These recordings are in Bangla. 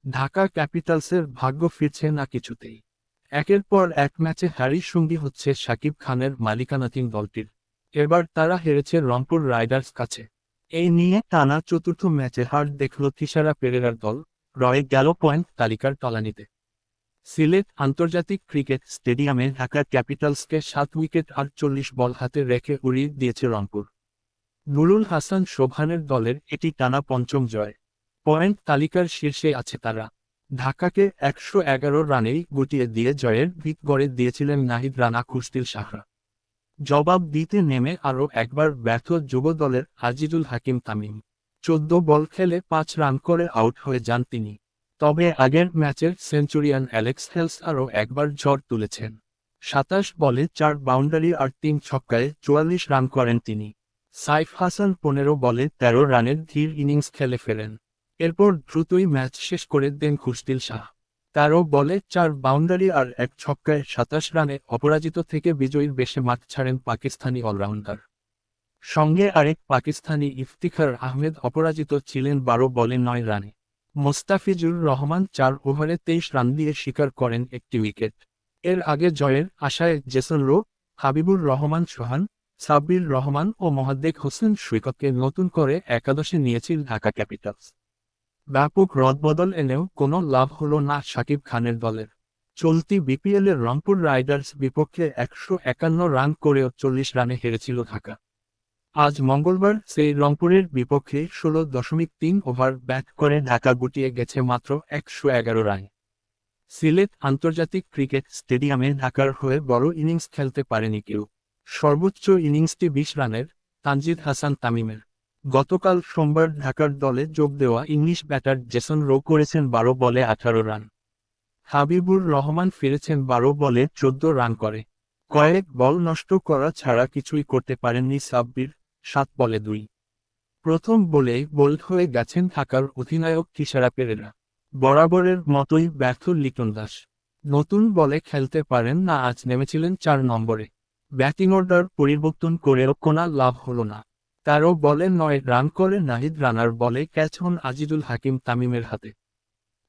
ঢাকা ক্যাপিটালসের ভাগ্য ফিরছে না কিছুতেই। একের পর এক ম্যাচে হারের সঙ্গী হচ্ছে শাকিব খানের মালিকানাধীন দলটির। এবার তারা হেরেছে রংপুর রাইডার্স কাছে। এই নিয়ে টানা চতুর্থ ম্যাচে হার দেখল থিসারা পেরেরার দল, রয়ে গেল পয়েন্ট তালিকার তলানিতে। সিলেট আন্তর্জাতিক ক্রিকেট স্টেডিয়ামে ঢাকা ক্যাপিটালসকে 7 উইকেট 48 বল হাতে রেখে উড়িয়ে দিয়েছে রংপুর। নুরুল হাসান সোবহানের দলের এটি টানা পঞ্চম জয়। পয়েন্ট তালিকার শীর্ষে আছে তারা। ঢাকাকে 111 রানেই গুটিয়ে দিয়ে জয়ের ভিত গড়ে দিয়েছিলেন নাহিদ রানা কুস্তিল সাহরা। জবাব দিতে নেমে আরও একবার ব্যর্থ যুব দলের আজিজুল হাকিম তামিম। 14 বল খেলে 5 রান করে আউট হয়ে যান তিনি। তবে আগের ম্যাচের সেঞ্চুরিয়ান অ্যালেক্স হেলস আরও একবার ঝড় তুলেছেন। 27 বলে 4 বাউন্ডারি আর 3 ছক্কায় 44 রান করেন তিনি। সাইফ হাসান 15 বলে 13 রানের ধীর ইনিংস খেলে ফেরেন। এরপর দ্রুতই ম্যাচ শেষ করে দেন খুশদিল শাহ। 13 বলে 4 বাউন্ডারি আর 1 ছক্কায় 27 রানে অপরাজিত থেকে বিজয়ীর বেশে মাঠ ছাড়েন পাকিস্তানি অলরাউন্ডার। সঙ্গে আরেক পাকিস্তানি ইফতিখার আহমেদ অপরাজিত ছিলেন 12 বলে 9 রানে। মোস্তাফিজুর রহমান 4 ওভারে 23 রান দিয়ে শিকার করেন একটি উইকেট। এর আগে জয়ের আশায় জেসন রো, হাবিবুর রহমান সোহান, সাব্বির রহমান ও মোহাদ্দেক হোসেন সৈকতকে নতুন করে একাদশে নিয়েছিল ঢাকা ক্যাপিটালস। ব্যাপক রদবদল এনেও কোনো লাভ হলো না শাকিব খানের দলের। চলতি বিপিএলের রংপুর রাইডার্স বিপক্ষে 151 রান করেও 40 রানে হেরেছিল ঢাকা। আজ মঙ্গলবার সেই রংপুরের বিপক্ষে 16.3 ওভার ব্যাট করে ঢাকা গুটিয়ে গেছে মাত্র 111 রানে। সিলেট আন্তর্জাতিক ক্রিকেট স্টেডিয়ামে ঢাকার হয়ে বড় ইনিংস খেলতে পারেনি কেউ। সর্বোচ্চ ইনিংসটি 20 রানের, তানজিদ হাসান তামিমের। গতকাল সোমবার ঢাকার দলে যোগ দেওয়া ইংলিশ ব্যাটার জেসন রো করেছেন 12 বলে 18 রান। হাবিবুর রহমান ফিরেছেন 12 বলে 14 রান করে। কয়েক বল নষ্ট করা ছাড়া কিছুই করতে পারেননি সাব্বির, 7 বলে 2। প্রথম বলেই বোল্ড হয়ে গেছেন ঢাকার অধিনায়ক থিসারা পেরেরা। বরাবরের মতোই ব্যর্থ লিটন দাস। নতুন বলে খেলতে পারেন না, আজ নেমেছিলেন 4 নম্বরে। ব্যাটিং অর্ডার পরিবর্তন করেও কোনো লাভ হলো না। 13 বলে 9 রান করে নাহিদ রানার বলে ক্যাচ হন আজিজুল হাকিম তামিমের হাতে।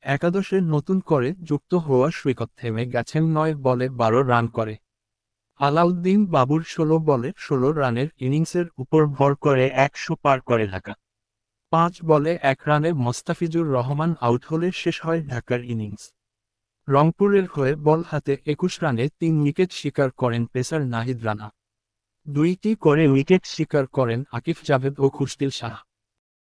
একাদশে নতুন করে যুক্ত হওয়া সৈকত থেমে গেছেন 9 বলে 12 রান করে। আলাউদ্দিন বাবুর 16 বলে 16 রানের ইনিংসের উপর ভর করে 100 পার করে ঢাকা। 5 বলে 1 রানে মোস্তাফিজুর রহমান আউট হলে শেষ হয় ঢাকার ইনিংস। রংপুরের হয়ে বল হাতে 21 রানে 3 উইকেট শিকার করেন পেসার নাহিদ রানা। 2টি করে উইকেট শিকার করেন আকিফ জাভেদ ও খুশদিল শাহ।